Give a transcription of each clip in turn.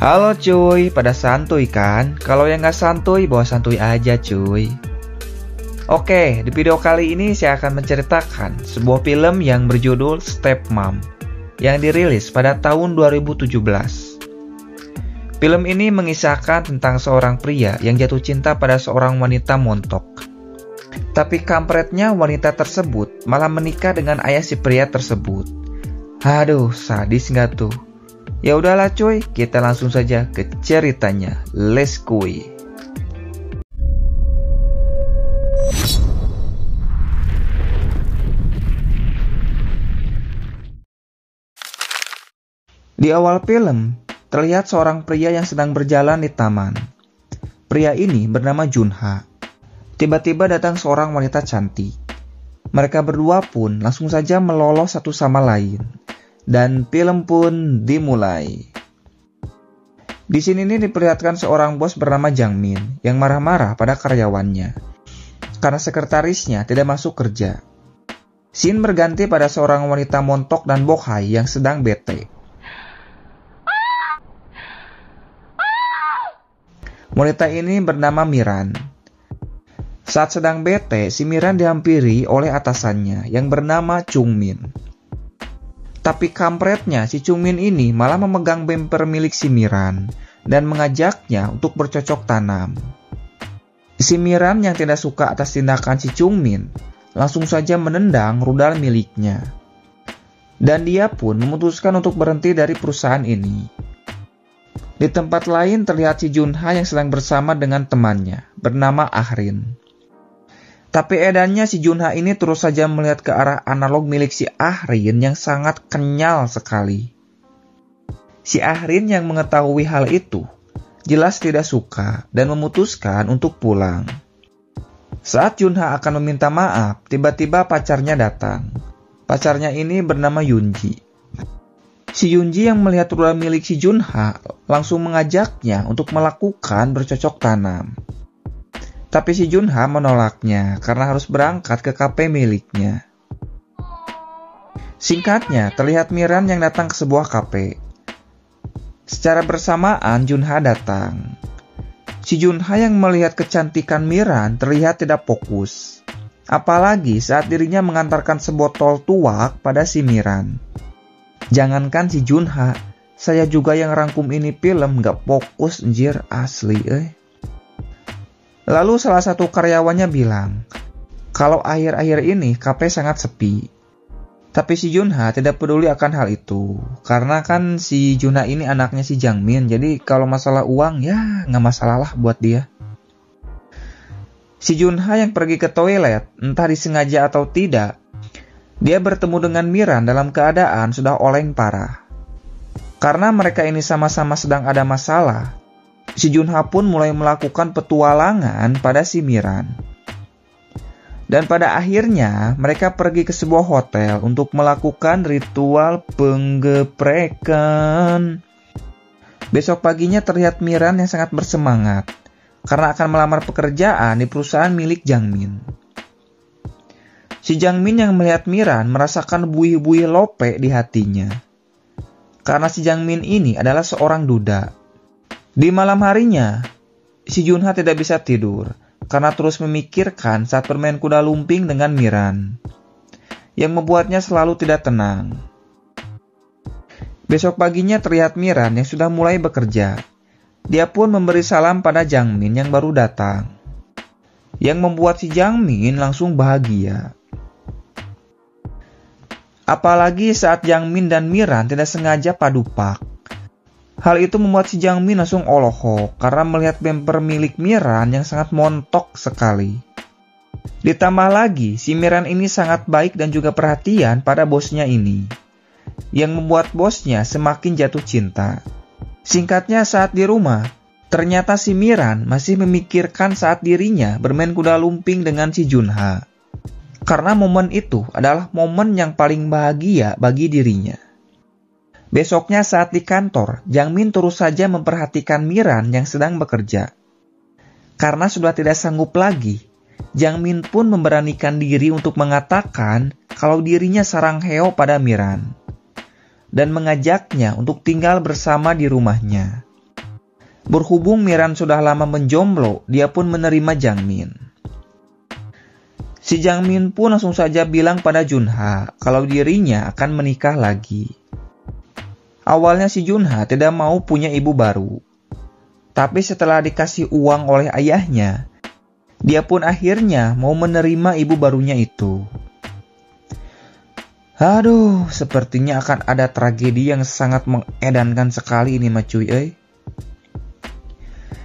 Halo cuy, pada santuy kan? Kalau yang nggak santuy, bawa santuy aja cuy. Oke, di video kali ini saya akan menceritakan sebuah film yang berjudul Stepmom yang dirilis pada tahun 2017. Film ini mengisahkan tentang seorang pria yang jatuh cinta pada seorang wanita montok. Tapi kampretnya wanita tersebut malah menikah dengan ayah si pria tersebut. Aduh, sadis nggak tuh? Ya udahlah cuy, kita langsung saja ke ceritanya. Let's go. Di awal film, terlihat seorang pria yang sedang berjalan di taman. Pria ini bernama Junha. Tiba-tiba datang seorang wanita cantik. Mereka berdua pun langsung saja meloloh satu sama lain. Dan film pun dimulai. Di sini nih diperlihatkan seorang bos bernama Jangmin yang marah-marah pada karyawannya karena sekretarisnya tidak masuk kerja. Scene berganti pada seorang wanita montok dan bohai yang sedang bete. Wanita ini bernama Miran. Saat sedang bete, si Miran dihampiri oleh atasannya yang bernama Chungmin. Tapi kampretnya si Chungmin ini malah memegang bemper milik si Miran dan mengajaknya untuk bercocok tanam. Si Miran yang tidak suka atas tindakan si Chungmin langsung saja menendang rudal miliknya. Dan dia pun memutuskan untuk berhenti dari perusahaan ini. Di tempat lain terlihat si Junha yang sedang bersama dengan temannya bernama Ahrin. Tapi edannya si Junha ini terus saja melihat ke arah analog milik si Ahrin yang sangat kenyal sekali. Si Ahrin yang mengetahui hal itu jelas tidak suka dan memutuskan untuk pulang. Saat Junha akan meminta maaf, tiba-tiba pacarnya datang. Pacarnya ini bernama Yunji. Si Yunji yang melihat rudal milik si Junha langsung mengajaknya untuk melakukan bercocok tanam. Tapi si Junha menolaknya karena harus berangkat ke kafe miliknya. Singkatnya, terlihat Miran yang datang ke sebuah kafe. Secara bersamaan Junha datang. Si Junha yang melihat kecantikan Miran terlihat tidak fokus. Apalagi saat dirinya mengantarkan sebotol tuak pada si Miran. Jangankan si Junha, saya juga yang rangkum ini film gak fokus anjir asli Lalu salah satu karyawannya bilang, kalau akhir-akhir ini kafe sangat sepi. Tapi si Junha tidak peduli akan hal itu, karena kan si Junha ini anaknya si Jangmin, jadi kalau masalah uang ya gak masalah lah buat dia. Si Junha yang pergi ke toilet, entah disengaja atau tidak, dia bertemu dengan Miran dalam keadaan sudah oleng parah. Karena mereka ini sama-sama sedang ada masalah, si Junha pun mulai melakukan petualangan pada si Miran. Dan pada akhirnya mereka pergi ke sebuah hotel untuk melakukan ritual penggeprekan. Besok paginya terlihat Miran yang sangat bersemangat karena akan melamar pekerjaan di perusahaan milik Jangmin. Si Jangmin yang melihat Miran merasakan buih-buih lope di hatinya. Karena si Jangmin ini adalah seorang duda. Di malam harinya, si Junha tidak bisa tidur karena terus memikirkan saat bermain kuda lumping dengan Miran, yang membuatnya selalu tidak tenang. Besok paginya terlihat Miran yang sudah mulai bekerja. Dia pun memberi salam pada Jangmin yang baru datang, yang membuat si Jangmin langsung bahagia. Apalagi saat Jangmin dan Miran tidak sengaja padupak. Hal itu membuat si Jangmin langsung olohok karena melihat bemper milik Miran yang sangat montok sekali. Ditambah lagi, si Miran ini sangat baik dan juga perhatian pada bosnya ini, yang membuat bosnya semakin jatuh cinta. Singkatnya, saat di rumah, ternyata si Miran masih memikirkan saat dirinya bermain kuda lumping dengan si Junha. Karena momen itu adalah momen yang paling bahagia bagi dirinya. Besoknya saat di kantor, Jangmin terus saja memperhatikan Miran yang sedang bekerja. Karena sudah tidak sanggup lagi, Jangmin pun memberanikan diri untuk mengatakan kalau dirinya sarang heo pada Miran. Dan mengajaknya untuk tinggal bersama di rumahnya. Berhubung Miran sudah lama menjomblo, dia pun menerima Jangmin. Si Jangmin pun langsung saja bilang pada Junha kalau dirinya akan menikah lagi. Awalnya si Junha tidak mau punya ibu baru. Tapi setelah dikasih uang oleh ayahnya, dia pun akhirnya mau menerima ibu barunya itu. Aduh, sepertinya akan ada tragedi yang sangat mengedankan sekali ini mah cuy.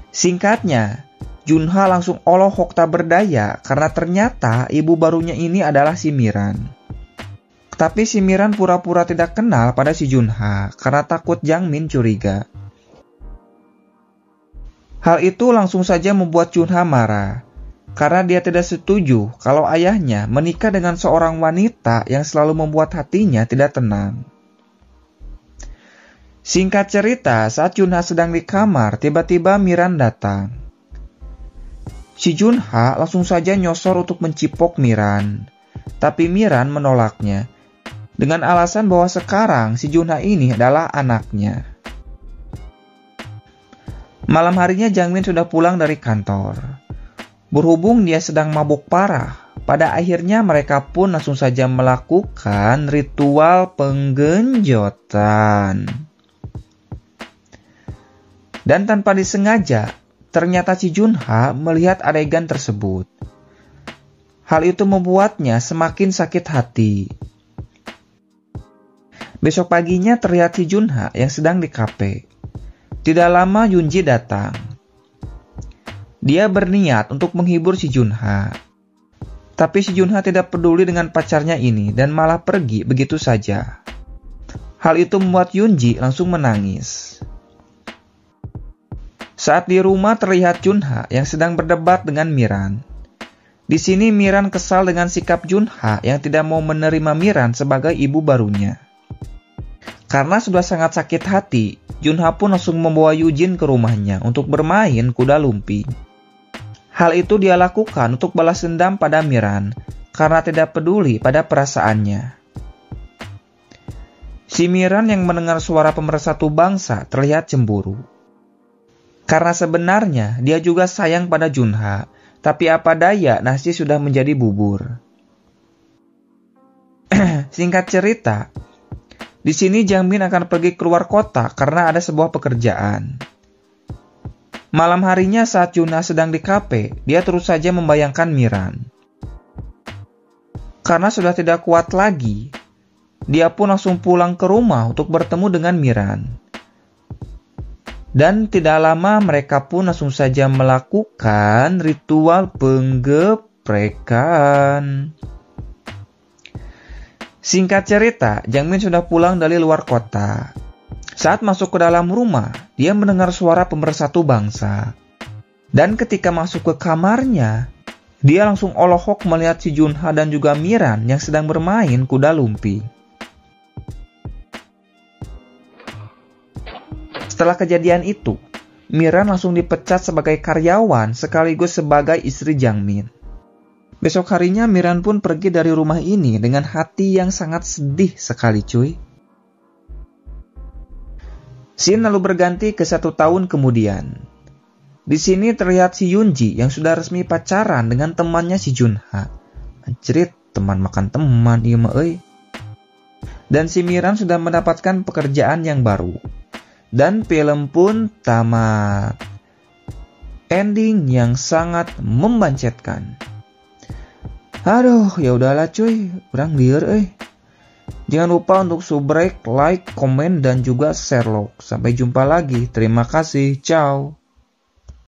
Singkatnya, Junha langsung olohok tak berdaya karena ternyata ibu barunya ini adalah si Miran. Tapi si Miran pura-pura tidak kenal pada si Junha karena takut Jangmin curiga. Hal itu langsung saja membuat Junha marah karena dia tidak setuju kalau ayahnya menikah dengan seorang wanita yang selalu membuat hatinya tidak tenang. Singkat cerita, saat Junha sedang di kamar, tiba-tiba Miran datang. Si Junha langsung saja nyosor untuk mencipok Miran. Tapi Miran menolaknya dengan alasan bahwa sekarang si Junha ini adalah anaknya. Malam harinya Jangmin sudah pulang dari kantor. Berhubung dia sedang mabuk parah, pada akhirnya mereka pun langsung saja melakukan ritual penggenjotan. Dan tanpa disengaja, ternyata si Junha melihat adegan tersebut. Hal itu membuatnya semakin sakit hati. Besok paginya terlihat si Junha yang sedang di kafe. Tidak lama Yunji datang. Dia berniat untuk menghibur si Junha. Tapi si Junha tidak peduli dengan pacarnya ini dan malah pergi begitu saja. Hal itu membuat Yunji langsung menangis. Saat di rumah terlihat Junha yang sedang berdebat dengan Miran. Di sini Miran kesal dengan sikap Junha yang tidak mau menerima Miran sebagai ibu barunya. Karena sudah sangat sakit hati, Junha pun langsung membawa Yujin ke rumahnya untuk bermain kuda lumping. Hal itu dia lakukan untuk balas dendam pada Miran karena tidak peduli pada perasaannya. Si Miran yang mendengar suara pemersatu bangsa terlihat cemburu. Karena sebenarnya dia juga sayang pada Junha, tapi apa daya nasi sudah menjadi bubur. Singkat cerita, di sini Jangmin akan pergi keluar kota karena ada sebuah pekerjaan. Malam harinya saat Junha sedang di kafe, dia terus saja membayangkan Miran. Karena sudah tidak kuat lagi, dia pun langsung pulang ke rumah untuk bertemu dengan Miran. Dan tidak lama mereka pun langsung saja melakukan ritual penggeprekan. Singkat cerita, Jangmin sudah pulang dari luar kota. Saat masuk ke dalam rumah, dia mendengar suara pemersatu bangsa. Dan ketika masuk ke kamarnya, dia langsung olohok melihat si Junha dan juga Miran yang sedang bermain kuda lumping. Setelah kejadian itu, Miran langsung dipecat sebagai karyawan sekaligus sebagai istri Jangmin. Besok harinya Miran pun pergi dari rumah ini dengan hati yang sangat sedih sekali cuy. Scene lalu berganti ke 1 tahun kemudian. Di sini terlihat si Yunji yang sudah resmi pacaran dengan temannya si Junha. Anjrit, teman makan teman iya mah euy. Dan si Miran sudah mendapatkan pekerjaan yang baru. Dan film pun tamat. Ending yang sangat membancetkan. Aduh, ya udahlah cuy, urang lieur euy. Jangan lupa untuk subrek, like, komen dan juga share log. Sampai jumpa lagi. Terima kasih. Ciao.